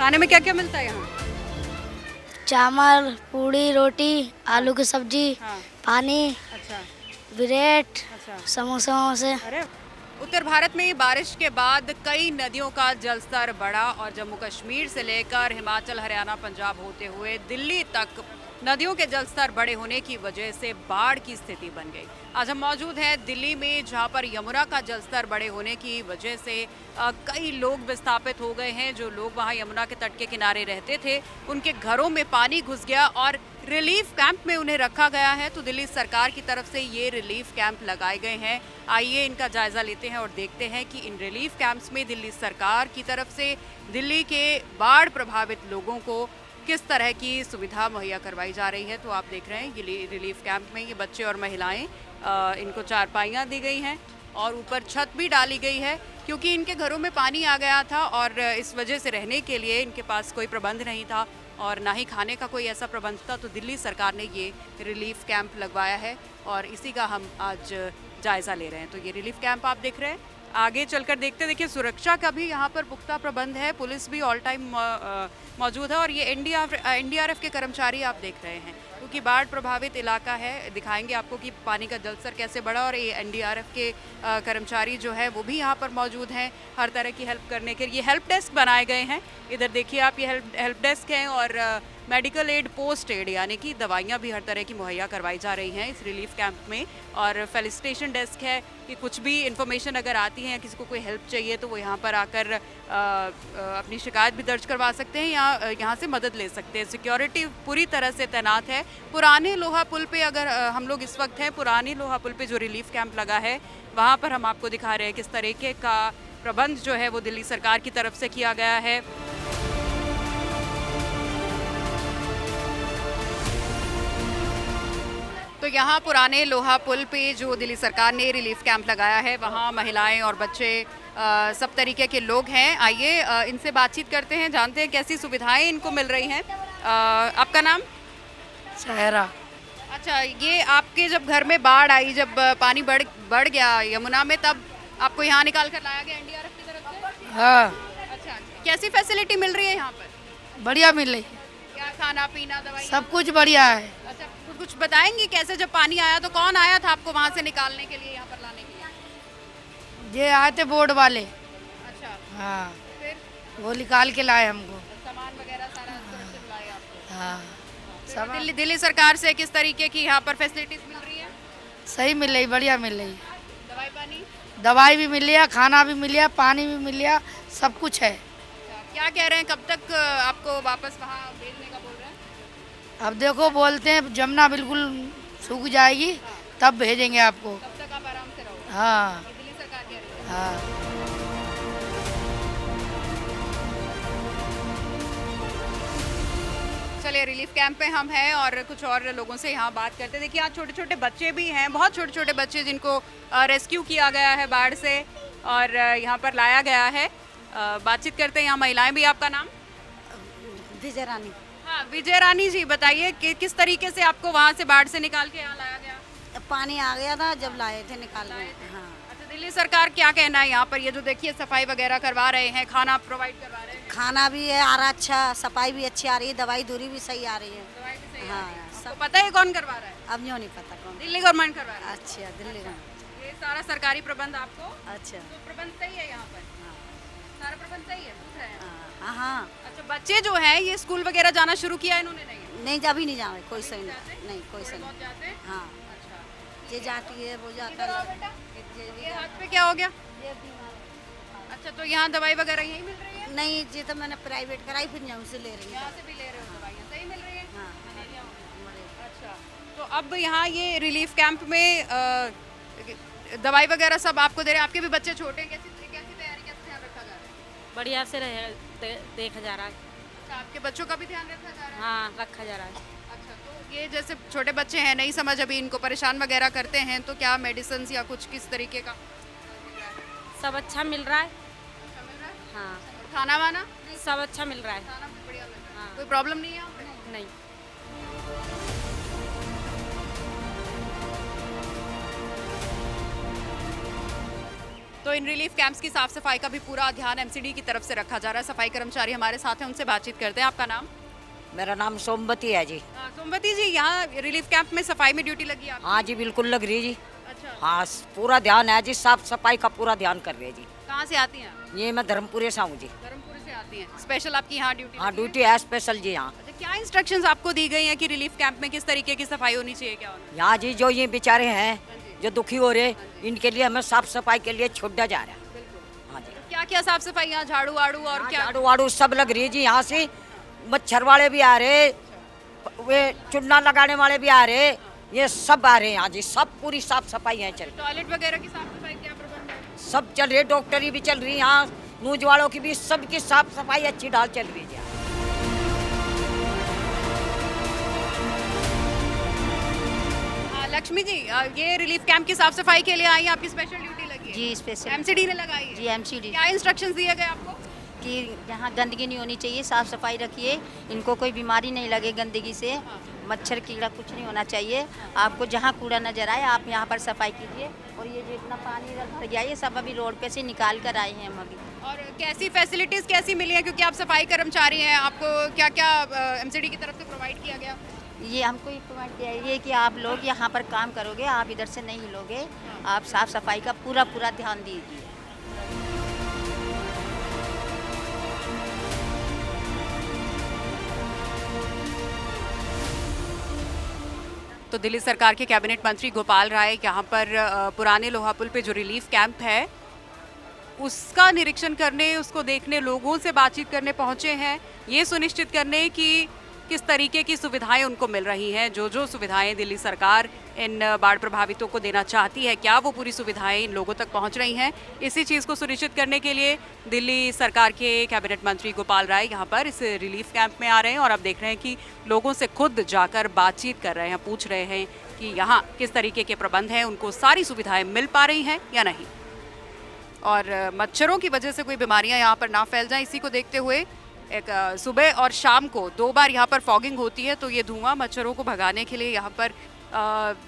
खाने में क्या क्या मिलता है यहाँ? चावल, पूड़ी, रोटी, आलू की सब्जी, हाँ। पानी, अच्छा। ब्रेड, अच्छा। समोसे वमोसे। अरे, उत्तर भारत में बारिश के बाद कई नदियों का जलस्तर बढ़ा और जम्मू कश्मीर से लेकर हिमाचल, हरियाणा, पंजाब होते हुए दिल्ली तक नदियों के जलस्तर बड़े होने की वजह से बाढ़ की स्थिति बन गई। आज हम मौजूद हैं दिल्ली में, जहां पर यमुना का जलस्तर बड़े होने की वजह से कई लोग विस्थापित हो गए हैं। जो लोग वहां यमुना के तट के किनारे रहते थे, उनके घरों में पानी घुस गया और रिलीफ कैंप में उन्हें रखा गया है। तो दिल्ली सरकार की तरफ से ये रिलीफ कैंप लगाए गए हैं। आइए इनका जायजा लेते हैं और देखते हैं कि इन रिलीफ कैंप्स में दिल्ली सरकार की तरफ से दिल्ली के बाढ़ प्रभावित लोगों को किस तरह की सुविधा मुहैया करवाई जा रही है। तो आप देख रहे हैं ये रिलीफ कैंप में ये बच्चे और महिलाएं, इनको चारपाइयाँ दी गई हैं और ऊपर छत भी डाली गई है, क्योंकि इनके घरों में पानी आ गया था और इस वजह से रहने के लिए इनके पास कोई प्रबंध नहीं था और ना ही खाने का कोई ऐसा प्रबंध था। तो दिल्ली सरकार ने ये रिलीफ कैंप लगवाया है और इसी का हम आज जायज़ा ले रहे हैं। तो ये रिलीफ कैंप आप देख रहे हैं। आगे चलकर देखते, देखिए सुरक्षा का भी यहाँ पर पुख्ता प्रबंध है, पुलिस भी ऑल टाइम मौजूद है और ये एनडीआरएफ के कर्मचारी आप देख रहे हैं, क्योंकि बाढ़ प्रभावित इलाका है। दिखाएंगे आपको कि पानी का जलस्तर कैसे बढ़ा और ये एनडीआरएफ के कर्मचारी जो है वो भी यहाँ पर मौजूद हैं हर तरह की हेल्प करने के लिए। हेल्प डेस्क बनाए गए हैं, इधर देखिए आप, ये हेल्प डेस्क हैं और मेडिकल एड, पोस्ट एड यानी कि दवाइयाँ भी हर तरह की मुहैया करवाई जा रही हैं इस रिलीफ कैंप में। और फेलिसिटेशन डेस्क है कि कुछ भी इन्फॉर्मेशन अगर आती है, किसी को कोई हेल्प चाहिए तो वो यहाँ पर आकर अपनी शिकायत भी दर्ज करवा सकते हैं या यहाँ से मदद ले सकते हैं। सिक्योरिटी पूरी तरह से तैनात है। पुराने लोहा पुल पे अगर हम लोग इस वक्त हैं, पुराने लोहा पुल पे जो रिलीफ कैंप लगा है वहाँ पर हम आपको दिखा रहे हैं किस तरीके का प्रबंध जो है वो दिल्ली सरकार की तरफ से किया गया है। तो यहाँ पुराने लोहा पुल पे जो दिल्ली सरकार ने रिलीफ कैंप लगाया है, वहाँ महिलाएं और बच्चे सब तरीके के लोग हैं। आइए इनसे बातचीत करते हैं, जानते हैं कैसी सुविधाएं इनको मिल रही हैं। आपका नाम? सहरा। अच्छा, ये आपके जब घर में बाढ़ आई, जब पानी बढ़ गया यमुना में, तब आपको यहाँ निकाल कर लाया गया एनडीआरएफ की तरफ से? हाँ। अच्छा, कैसी फैसिलिटी मिल रही है यहाँ पर? बढ़िया मिल रही है, क्या खाना पीना, दवाई? सब कुछ बढ़िया है। अच्छा, कुछ बताएंगे कैसे जब पानी आया तो कौन आया था आपको वहाँ से निकालने के लिए, यहाँ पर लाने के लिए? ये आए थे बोर्ड वाले। अच्छा, हाँ, फिर वो निकाल के लाए हमको। सामान वगैरह सारा सुरक्षित लाए आपको? हाँ, फिर दिल्ली सरकार से किस तरीके की यहाँ पर फैसिलिटीज मिल रही है? सही मिल रही, बढ़िया मिल रही। दवाई पानी? दवाई भी मिल रही, खाना भी मिल रहा, पानी भी मिल रहा, सब कुछ है। क्या कह रहे हैं, कब तक आपको वापस वहाँ भेजने का बोल रहे हैं? अब देखो, बोलते हैं जमुना बिल्कुल सूख जाएगी तब भेजेंगे आपको। तब तक आप आराम से रहो। हाँ। ये दिल्ली सरकार कह रही है। हाँ। चलिए, रिलीफ कैंप में हम हैं और कुछ और लोगों से यहाँ बात करते हैं। देखिए, यहाँ छोटे छोटे बच्चे भी हैं, बहुत छोटे छोटे बच्चे जिनको रेस्क्यू किया गया है बाढ़ से और यहाँ पर लाया गया है। बातचीत करते हैं यहाँ महिलाएं भी। आपका नाम? विजय रानी। हाँ, विजय रानी जी, बताइए कि किस तरीके से आपको वहाँ से बाढ़ से निकाल के यहाँ लाया गया? पानी आ गया था जब लाए थे, निकालने। हाँ। अच्छा, दिल्ली सरकार क्या कहना है यहाँ पर? ये जो देखिए सफाई वगैरह करवा रहे हैं, खाना प्रोवाइड करवा रहे हैं, खाना भी है आ रहा अच्छा, सफाई भी अच्छी आ रही है, दवाई दूरी भी सही आ रही है। दवाई भी सही आ हाँ, रही है। सब आपको पता है कौन करवा रहा है? अब यूँ नहीं पता कौन। दिल्ली गवर्नमेंट करवा रहा है। अच्छा, दिल्ली में। ये सारा सरकारी प्रबंध आपको? अच्छा। तो प्रबंध सही है यहाँ पर? हाँ। सारा प्रबंध सही है, पूछ रहे हैं? हाँ हाँ। अच्छा, बच्चे जो हैं ये स्कूल वगैरह जाना शुरू किया इन्होंने? नहीं, नहीं, अभी नहीं जावे, कोई सही नहीं, कोई सही बहुत नहीं। जाते हैं? हाँ, अच्छा, ये जाती है, वो जाता इधर आओ है। बेटा। ये हाथ पे क्या हो गया? ये बीमार। अच्छा, तो यहाँ दवाई वगैरह यहीं मिल रही है? नहीं, ये तो मैंने प्राइवेट कराई, फिर यहाँ से ले रही यहाँ हूँ। से भी ले रहे हो दवाइयाँ? सही मिल रही है? हाँ। मलेरिया हो गया। अच्छा, तो अब यहाँ ये रिलीफ कैंप में दवाई वगैरह सब आपको दे रहे हैं। आपके भी बच्चे छोटे हैं, कैसी कैसी तैयारी, कैसे ध्यान रखा जा रहा है? बढ़िया से देखा जा रहा है। अच्छा, आपके बच्चों का भी ध्यान रखा जा रहा है? हाँ, रखा जा रहा है। अच्छा, तो ये जैसे छोटे बच्चे हैं, नहीं समझ अभी, इनको परेशान वगैरह करते हैं, तो क्या मेडिसिन या कुछ किस तरीके का सब अच्छा मिल रहा है। अच्छा मिल रहा है? हाँ, और खाना वाना? सब अच्छा मिल रहा है। खाना भी बढ़िया मिल रहा है? हाँ। कोई प्रॉब्लम नहीं है यहाँ पे? नहीं। तो इन रिलीफ कैंप्स की साफ सफाई का भी पूरा ध्यान एमसीडी की तरफ से रखा जा रहा है। सफाई कर्मचारी हमारे साथ हैं, उनसे बातचीत करते हैं। आपका नाम? मेरा नाम सोमवती है जी। सोमवती जी, यहाँ रिलीफ कैंप में सफाई में ड्यूटी लगी है आपकी? हाँ जी, बिल्कुल लग रही है जी। अच्छा, हाँ, पूरा ध्यान है जी, साफ सफाई का पूरा ध्यान कर रहे हैं जी। कहाँ से आती हैं आप? ये मैं धर्मपुरे से हूँ जी। धर्मपुर से आती हैं। स्पेशल आपकी यहाँ ड्यूटी हाँ, लगी है? ड्यूटी है स्पेशल जी यहाँ। अच्छा, क्या इंस्ट्रक्शंस आपको दी गई हैं कि रिलीफ कैंप में किस तरीके की सफाई होनी चाहिए, क्या होना? यहाँ जी जो ये बेचारे हैं, जी। जो दुखी हो रहे, इनके लिए हमें साफ सफाई के लिए छोड़ा जा रहा है। बिल्कुल। हाँ जी, क्या क्या साफ सफाई यहाँ, झाड़ू वाड़ू और यहाँ क्या? झाड़ू वाड़ू सब लग रही है जी। यहाँ से मच्छर वाले भी आ रहे, वे चुन्ना लगाने वाले भी आ रहे, ये सब आ रहे हैं यहाँ जी। सब पूरी साफ सफाई यहाँ चल रही, टॉयलेट वगैरह की साफ सफाई क्या प्रबंध है? सब चल रही, डॉक्टरी भी चल रही यहाँ, नूज वालों की भी, सबकी साफ सफाई अच्छी ढाल चल रही है। लक्ष्मी जी, ये रिलीफ कैंप की साफ सफाई के लिए आई हैं, आपकी स्पेशल ड्यूटी लगी है? जी स्पेशल एमसीडी ने लगाई है? जी एमसीडी क्या इंस्ट्रक्शंस दिए गए आपको? कि यहाँ गंदगी नहीं होनी चाहिए, साफ सफाई रखिए, इनको कोई बीमारी नहीं लगे गंदगी से, मच्छर कीड़ा कुछ नहीं होना चाहिए। आपको जहाँ कूड़ा नजर आए आप यहाँ पर सफाई कीजिए। और ये जो इतना पानी इधर भर गया ये सब अभी रोड पे से निकाल कर आए हैं हम अभी। और कैसी फैसिलिटीज कैसी मिली है, क्योंकि आप सफाई कर्मचारी हैं, आपको क्या क्या एमसीडी की तरफ से प्रोवाइड किया गया? ये हमको एक पॉइंट दिया है ये कि आप लोग यहाँ पर काम करोगे, आप इधर से नहीं लोगे, आप साफ सफाई का पूरा पूरा ध्यान दीजिए। तो दिल्ली सरकार के कैबिनेट मंत्री गोपाल राय यहाँ पर पुराने लोहा पुल पे जो रिलीफ कैंप है उसका निरीक्षण करने, उसको देखने, लोगों से बातचीत करने पहुंचे हैं, ये सुनिश्चित करने कि किस तरीके की सुविधाएं उनको मिल रही हैं। जो सुविधाएं दिल्ली सरकार इन बाढ़ प्रभावितों को देना चाहती है, क्या वो पूरी सुविधाएं इन लोगों तक पहुंच रही हैं, इसी चीज़ को सुनिश्चित करने के लिए दिल्ली सरकार के कैबिनेट मंत्री गोपाल राय यहाँ पर इस रिलीफ कैंप में आ रहे हैं। और आप देख रहे हैं कि लोगों से खुद जाकर बातचीत कर रहे हैं, पूछ रहे हैं कि यहाँ किस तरीके के प्रबंध हैं, उनको सारी सुविधाएँ मिल पा रही हैं या नहीं, और मच्छरों की वजह से कोई बीमारियां यहाँ पर ना फैल जाएं, इसी को देखते हुए एक सुबह और शाम को 2 बार यहाँ पर फॉगिंग होती है। तो ये धुआं मच्छरों को भगाने के लिए यहाँ पर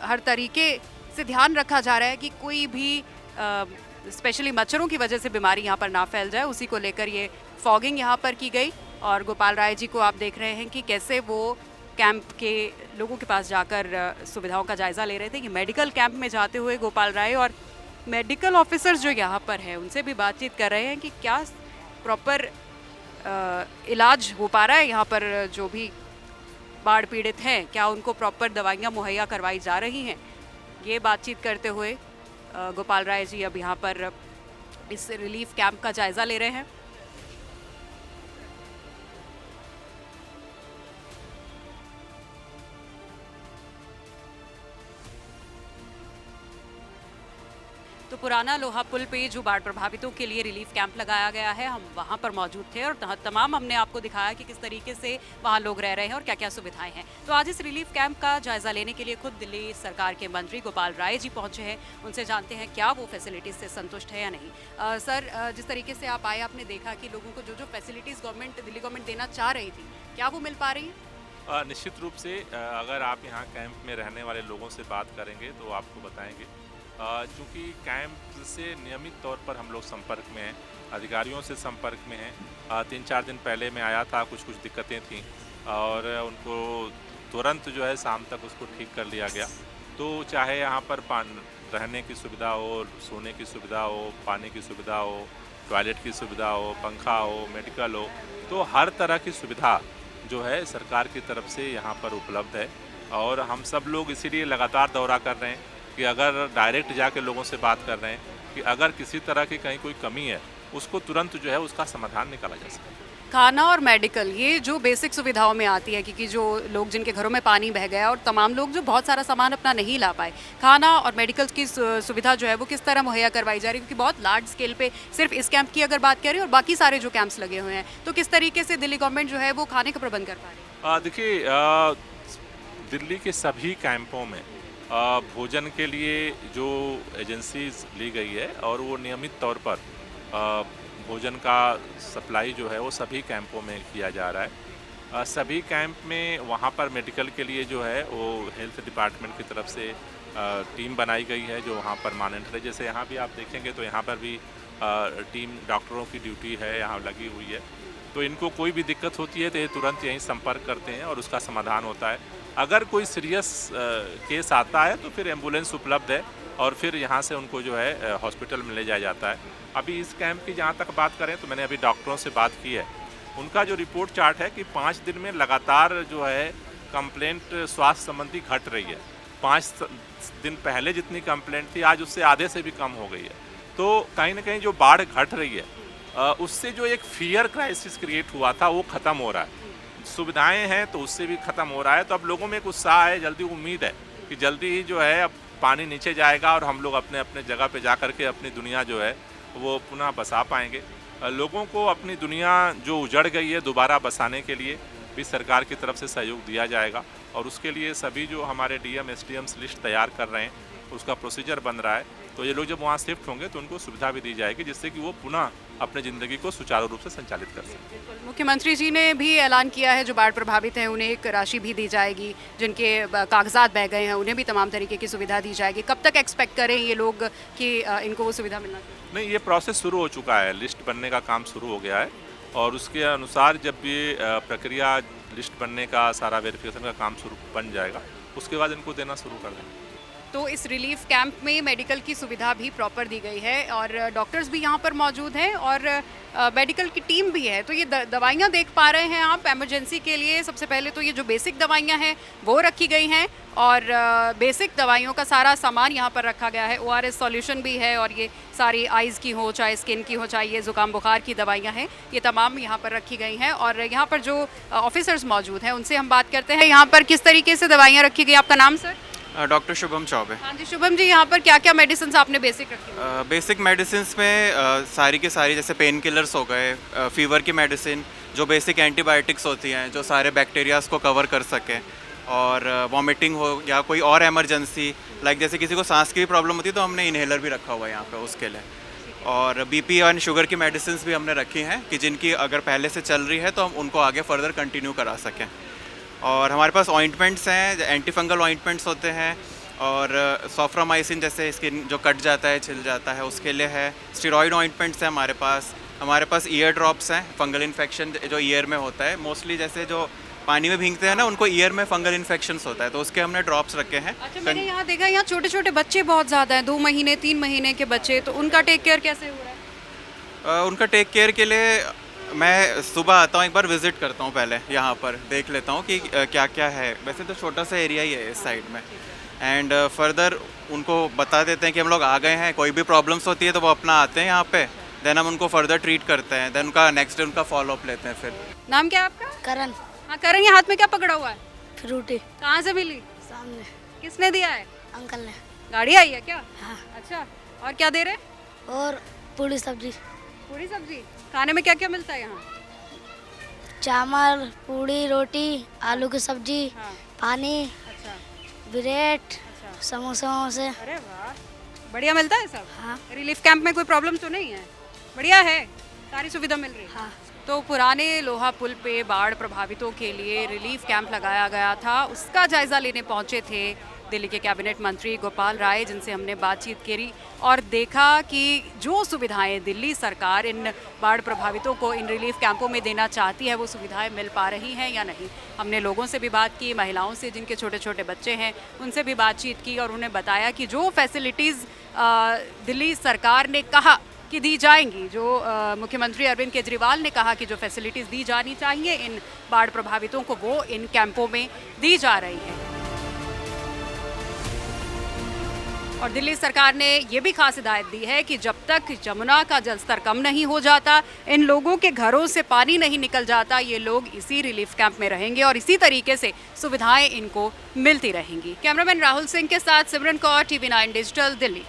हर तरीके से ध्यान रखा जा रहा है कि कोई भी स्पेशली मच्छरों की वजह से बीमारी यहाँ पर ना फैल जाए, उसी को लेकर ये फॉगिंग यहाँ पर की गई। और गोपाल राय जी को आप देख रहे हैं कि कैसे वो कैंप के लोगों के पास जाकर सुविधाओं का जायज़ा ले रहे थे। कि मेडिकल कैंप में जाते हुए गोपाल राय और मेडिकल ऑफिसर्स जो यहाँ पर हैं उनसे भी बातचीत कर रहे हैं कि क्या प्रॉपर इलाज हो पा रहा है यहाँ पर, जो भी बाढ़ पीड़ित हैं क्या उनको प्रॉपर दवाइयाँ मुहैया करवाई जा रही हैं। ये बातचीत करते हुए गोपाल राय जी अब यहाँ पर इस रिलीफ कैंप का जायज़ा ले रहे हैं। तो पुराना लोहा पुल पे जो बाढ़ प्रभावितों के लिए रिलीफ कैंप लगाया गया है, हम वहाँ पर मौजूद थे और तमाम हमने आपको दिखाया कि किस तरीके से वहाँ लोग रह रहे हैं और क्या क्या सुविधाएं हैं। तो आज इस रिलीफ कैंप का जायजा लेने के लिए खुद दिल्ली सरकार के मंत्री गोपाल राय जी पहुंचे हैं, उनसे जानते हैं क्या वो फैसिलिटीज से संतुष्ट है या नहीं। सर, जिस तरीके से आप आए, आपने देखा कि लोगों को जो फैसिलिटीज दिल्ली गवर्नमेंट देना चाह रही थी, क्या वो मिल पा रही है? निश्चित रूप से अगर आप यहाँ कैंप में रहने वाले लोगों से बात करेंगे तो आपको बताएंगे, चूँकि कैंप से नियमित तौर पर हम लोग संपर्क में हैं, अधिकारियों से संपर्क में हैं। 3-4 दिन पहले मैं आया था, कुछ दिक्कतें थीं और उनको तुरंत जो है शाम तक उसको ठीक कर लिया गया। तो चाहे यहाँ पर रहने की सुविधा हो, सोने की सुविधा हो, पानी की सुविधा हो, टॉयलेट की सुविधा हो, पंखा हो, मेडिकल हो, तो हर तरह की सुविधा जो है सरकार की तरफ से यहाँ पर उपलब्ध है। और हम सब लोग इसीलिए लगातार दौरा कर रहे हैं कि अगर डायरेक्ट जाके लोगों से बात कर रहे हैं कि अगर किसी तरह की कहीं कोई कमी है उसको तुरंत जो है उसका समाधान निकाला जा सके। खाना और मेडिकल, ये जो बेसिक सुविधाओं में आती है, क्योंकि जो लोग जिनके घरों में पानी बह गया और तमाम लोग जो बहुत सारा सामान अपना नहीं ला पाए, खाना और मेडिकल की सुविधा जो है वो किस तरह मुहैया करवाई जा रही है? क्योंकि बहुत लार्ज स्केल पे सिर्फ इस कैंप की अगर बात करें और बाकी सारे जो कैंप्स लगे हुए हैं, तो किस तरीके से दिल्ली गवर्नमेंट जो है वो खाने का प्रबंध कर पा रही है? देखिए, दिल्ली के सभी कैंपों में भोजन के लिए जो एजेंसीज ली गई है और वो नियमित तौर पर भोजन का सप्लाई जो है वो सभी कैंपों में किया जा रहा है। सभी कैंप में वहाँ पर मेडिकल के लिए जो है वो हेल्थ डिपार्टमेंट की तरफ से टीम बनाई गई है जो वहाँ परमानेंट है। जैसे यहाँ भी आप देखेंगे तो यहाँ पर भी टीम डॉक्टरों की ड्यूटी है यहाँ लगी हुई है। तो इनको कोई भी दिक्कत होती है तो ये तुरंत यहीं संपर्क करते हैं और उसका समाधान होता है। अगर कोई सीरियस केस आता है तो फिर एम्बुलेंस उपलब्ध है और फिर यहाँ से उनको जो है हॉस्पिटल में ले जाया जाता है। अभी इस कैंप की जहाँ तक बात करें तो मैंने अभी डॉक्टरों से बात की है, उनका जो रिपोर्ट चार्ट है कि 5 दिन में लगातार जो है कंप्लेंट स्वास्थ्य संबंधी घट रही है। 5 दिन पहले जितनी कंप्लेंट थी आज उससे आधे से भी कम हो गई है। तो कहीं ना कहीं जो बाढ़ घट रही है उससे जो एक फियर क्राइसिस क्रिएट हुआ था वो ख़त्म हो रहा है। सुविधाएं हैं तो उससे भी ख़त्म हो रहा है। तो अब लोगों में एक उत्साह है, जल्दी उम्मीद है कि जल्दी ही जो है अब पानी नीचे जाएगा और हम लोग अपने अपने जगह पे जा कर के अपनी दुनिया जो है वो पुनः बसा पाएंगे। लोगों को अपनी दुनिया जो उजड़ गई है दोबारा बसाने के लिए भी सरकार की तरफ से सहयोग दिया जाएगा और उसके लिए सभी जो हमारे डीएम एसडीएम्स लिस्ट तैयार कर रहे हैं उसका प्रोसीजर बन रहा है। तो ये लोग जब वहाँ शिफ्ट होंगे तो उनको सुविधा भी दी जाएगी जिससे कि वो पुनः अपने ज़िंदगी को सुचारू रूप से संचालित कर सकें। मुख्यमंत्री जी ने भी ऐलान किया है जो बाढ़ प्रभावित हैं उन्हें एक राशि भी दी जाएगी, जिनके कागजात बह गए हैं उन्हें भी तमाम तरीके की सुविधा दी जाएगी। कब तक एक्सपेक्ट करें ये लोग कि इनको वो सुविधा मिलना चाहिए? नहीं, ये प्रोसेस शुरू हो चुका है, लिस्ट बनने का काम शुरू हो गया है और उसके अनुसार जब ये प्रक्रिया लिस्ट बनने का सारा वेरिफिकेशन का काम शुरू बन जाएगा उसके बाद इनको देना शुरू कर देंगे। तो इस रिलीफ कैंप में मेडिकल की सुविधा भी प्रॉपर दी गई है और डॉक्टर्स भी यहाँ पर मौजूद हैं और मेडिकल की टीम भी है। तो ये दवाइयाँ देख पा रहे हैं आप एमरजेंसी के लिए। सबसे पहले तो ये जो बेसिक दवाइयाँ हैं वो रखी गई हैं और बेसिक दवाइयों का सारा सामान यहाँ पर रखा गया है। ORS सॉल्यूशन भी है और ये सारी आइज़ की हो चाहे स्किन की हो चाहे ये ज़ुकाम बुखार की दवाइयाँ हैं, ये तमाम यहाँ पर रखी गई हैं। और यहाँ पर जो ऑफिसर्स मौजूद हैं उनसे हम बात करते हैं यहाँ पर किस तरीके से दवाइयाँ रखी गई। आपका नाम सर? डॉक्टर शुभम चौबे। हाँ जी शुभम जी, यहाँ पर क्या क्या मेडिसिन आपने बेसिक रखी? बेसिक मेडिसिन में सारी की सारी जैसे पेन किलर्स हो गए, फीवर की मेडिसिन, जो बेसिक एंटीबायोटिक्स होती हैं जो सारे बैक्टीरियाज को कवर कर सकें, और वॉमिटिंग हो या कोई और इमरजेंसी लाइक जैसे किसी को सांस की भी प्रॉब्लम होती है तो हमने इन्हेलर भी रखा हुआ है यहाँ पे उसके लिए। और बीपी और शुगर की मेडिसिन भी हमने रखी हैं कि जिनकी अगर पहले से चल रही है तो हम उनको आगे फर्दर कंटिन्यू करा सकें। और हमारे पास ऑइंटमेंट्स हैं, एंटी फंगल ऑइंटमेंट्स होते हैं और सोफ्रामाइसिन जैसे स्किन जो कट जाता है छिल जाता है उसके लिए है। स्टेरॉइड ऑइंटमेंट्स हैं हमारे पास ईयर ड्रॉप्स हैं, फंगल इन्फेक्शन जो ईयर में होता है मोस्टली, जैसे जो पानी में भीगते हैं ना उनको ईयर में फंगल इन्फेक्शंस होता है तो उसके हमने ड्रॉप्स रखे हैं। अच्छा, मैंने यहाँ देखा यहाँ छोटे छोटे बच्चे बहुत ज़्यादा हैं, 2 महीने 3 महीने के बच्चे, तो उनका टेक केयर कैसे हो रहा है? उनका टेक केयर के लिए मैं सुबह आता हूँ, एक बार विज़िट करता हूँ, पहले यहाँ पर देख लेता हूँ कि क्या क्या है। वैसे तो छोटा सा एरिया ही है इस साइड में एंड फर्दर उनको बता देते हैं कि हम लोग आ गए हैं, कोई भी प्रॉब्लम्स होती है तो वो अपना आते हैं यहाँ पे, देन हम उनको फर्दर ट्रीट करते हैं, देन उनका नेक्स्ट डे उनका फॉलोअप लेते हैं। फिर नाम क्या है आपका? करण। हाँ करण, ये हाथ में क्या पकड़ा हुआ है? फ्रूटी। कहाँ से मिली? सामने किसने दिया है? अंकल ने। गाड़ी आई है क्या? हाँ। अच्छा, और क्या दे रहे? और पूरी सब्जी। पूरी सब्जी। खाने में क्या क्या मिलता है यहाँ? चावल, पूड़ी, रोटी, आलू की सब्जी, हाँ। पानी, अच्छा ब्रेड, अच्छा। समोसे वमोसे। अरे वाह, बढ़िया मिलता है सब। हाँ। रिलीफ कैंप में कोई प्रॉब्लम तो नहीं है? बढ़िया है, सारी सुविधा मिल रही है। हाँ। तो पुराने लोहा पुल पे बाढ़ प्रभावितों के लिए रिलीफ कैंप लगाया गया था, उसका जायजा लेने पहुंचे थे दिल्ली के कैबिनेट मंत्री गोपाल राय, जिनसे हमने बातचीत करी और देखा कि जो सुविधाएं दिल्ली सरकार इन बाढ़ प्रभावितों को इन रिलीफ कैंपों में देना चाहती है वो सुविधाएं मिल पा रही हैं या नहीं। हमने लोगों से भी बात की, महिलाओं से जिनके छोटे छोटे बच्चे हैं उनसे भी बातचीत की और उन्हें बताया कि जो फैसिलिटीज़ दिल्ली सरकार ने कहा कि दी जाएंगी, जो मुख्यमंत्री अरविंद केजरीवाल ने कहा कि जो फैसिलिटीज़ दी जानी चाहिए इन बाढ़ प्रभावितों को वो इन कैंपों में दी जा रही हैं। और दिल्ली सरकार ने ये भी खास हिदायत दी है कि जब तक जमुना का जलस्तर कम नहीं हो जाता, इन लोगों के घरों से पानी नहीं निकल जाता, ये लोग इसी रिलीफ कैंप में रहेंगे और इसी तरीके से सुविधाएं इनको मिलती रहेंगी। कैमरामैन राहुल सिंह के साथ सिमरन कौर, TV9 डिजिटल, दिल्ली।